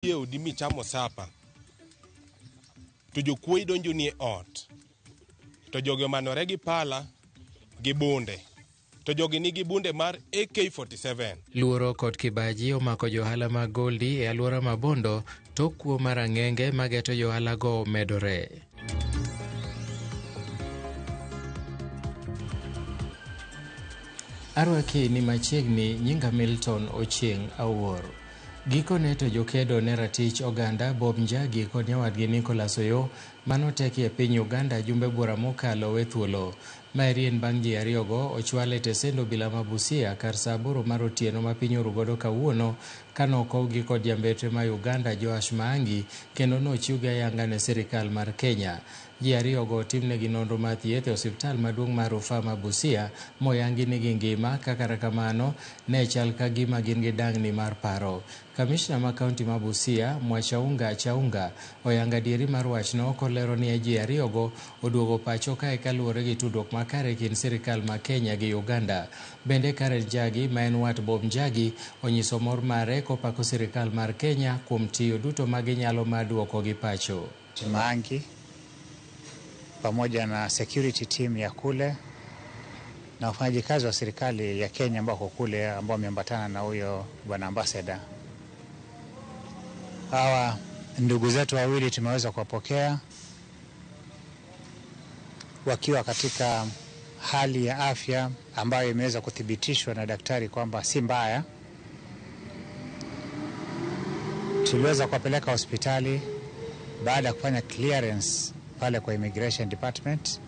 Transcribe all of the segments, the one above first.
Udi michamo sapa to jokuoyi donjo ni ot to joge manore gi pala gi bunde to jogi nigi bunde mar AK47. Luoro kod kibaji omako johala mag Goldi e alwora ma Bondo tok kuo marang'enge mageto johala go medore. Arwaki ni machiegni nyinga Milton Ochieng Awuor. Gikone to jokedo ne ratich oganda Bob Njagi kod nyawadgi Nicholas Oyo manoteki e piny Uganda jumbe bura mokalo we thuolo. Maerien bang' ji ariyogo ochwale tesendo bila mabusia kar saa 8 mar otieno ma piny Orugodo kawuono kanokowgi kod jambetre ma Uganda Joash Maangi kendo nochiwgi ayanga ne sirikal mar Kenya. Ji ariyogo timnegi nonro mar thieth e osiptal maduong' mar Rufaa ma Busia moyangi nigi ngima kaka kamano ne chal ka gima gin gi dang'ni mar paro. Kamishna ma kaunti ma Busia Mwachaunga Chaunga oyanga dieri mar wachno kolero ni ji ariyogo oduogo pacho kae kaluwore gi tudruok makare kind sirikal ma Kenya gi Uganda. Bende Karen Njagi ma en wat Bob Njagi onyiso mor mare kopako sirikal mar Kenya kuom tiyo duto maginyalo mar duoko gi pacho. Maangi pamoja na security team ya kule na wafanyakazi wa serikali ya Kenya ambao kule ambao wameambatana na huyo bwana ambassador. Hawa ndugu zetu wawili tumeweza kuwapokea wakiwa katika hali ya afya ambayo imeweza kuthibitishwa na daktari kwamba si mbaya. Tuliweza kuwapeleka hospitali baada ya kufanya clearance pale kwa immigration department,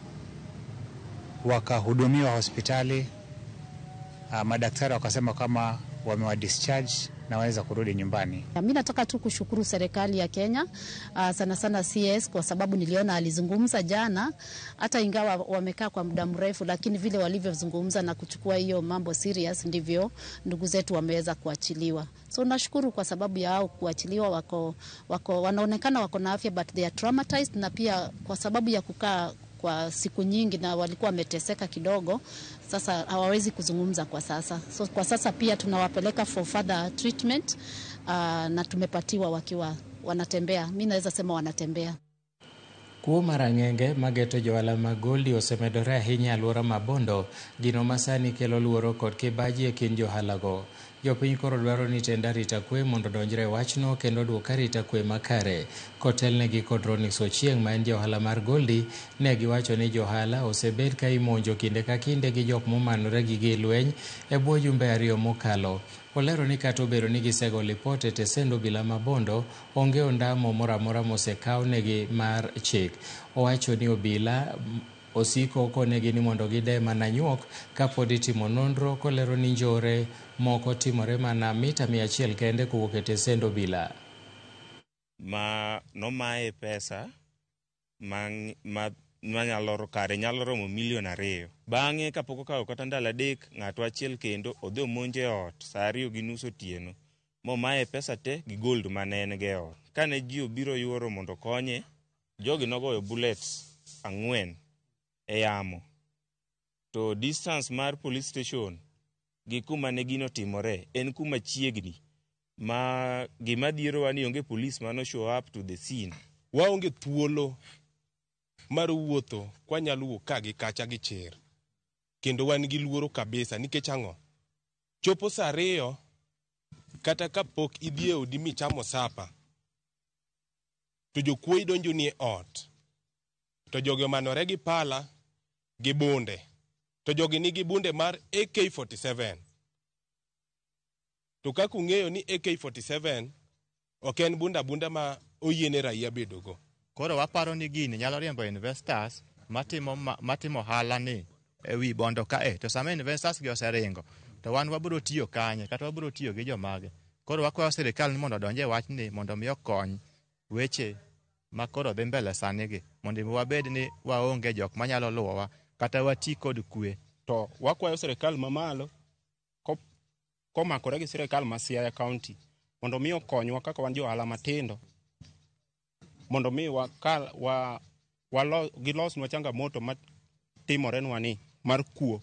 wakahudumiwa hospitali. Madaktari wakasema kama wamewa discharge na waweza kurudi nyumbani. Mimi nataka tu kushukuru serikali ya Kenya, sana sana CS, kwa sababu niliona alizungumza jana, hata ingawa wamekaa kwa muda mrefu, lakini vile walivyozungumza na kuchukua hiyo mambo serious ndivyo ndugu zetu wameweza kuachiliwa. So nashukuru kwa sababu ya hao kuachiliwa, wanaonekana wako na afya but they are traumatized, na pia kwa sababu ya kukaa kwa siku nyingi na walikuwa wameteseka kidogo, sasa hawawezi kuzungumza kwa sasa. So kwa sasa pia tunawapeleka for further treatment, na tumepatiwa wakiwa wanatembea. Mimi naweza sema wanatembea. Kuo marang'enge mageto johala mag Goldi osemedore ahinya alwora ma Bondo, gino masani kelo luoro kod kibaji e kind johalago. Jopiny koro dwaro ni tend arita kwe mondo donjre wachno kendo duok arita kwe makare. Kotelnegi kod Ronix Ochieng ma en johala mar Goldi ne giwacho ni johala osebed ka imonjo kinde ka kinde gi jok momanore gi lweny e bwo jumbe ariyo mokalo. Olero ni kata obedo ni gisego lipot e tesendo bila ma Bondo, onge ondamo moramora mosekaw negi mar chik. Owacho ni obila osiko konegi ni mondo gide mana nyuok kapod itimo nonro, kolero ni njore moko timore mana mita 100 kende kowuok e tesendo bila. Nomaye pesa manyalo kare nyalo romo milion 2. Bang'e kapok okawo kata ndalo 3, ng'ato achiel kendo odhi omonje ot saa 2:30 otieno momaye pesa te gi gold manene ge ot. Kane ji obiro yuoro mondo konye, jogi nogoyo bullets 4 e yamo. To distance mar police station gi kuma ne gino timore en kuma chiegni, ma gima dhiero wani onge police mano show up to the scene. Waonge thuolo mar wuotho kwa nyalo wuok ka gi kacha gi cher, kendo wan gi luoro kabisa nikech ang'o, chopo saa 2 kata kapok idhi e odi michamo sapa to jokuoyi donjo ni ot to joge manore gi pala gi bunde to jogi nigi bunde mar AK47. To kaka ung'eyo ni AK47 ok en bunda ma oyiene raia bedogo. Koro waparo ni gini nyalo riembo investors matimo hala ni ewi Bondo kae. To sama investors gi oseringo to wan wabiro tiyo kanye kata wabiro tiyo gi jomage. Koro wakwayo sirikal ni mondo donje wach ni mondo mi okony weche makoro dhi mbele sani gi, mondo wabed ni waonge jok manyalo luwowa kata wati kod kwe. To wakwayo sirikal mamalo komakore gi sirikal ma Siaya County mondo mi okonywa kaka wan johala matindo, mondo mi gilos nwa changamoto matimorenwa ni mar kuo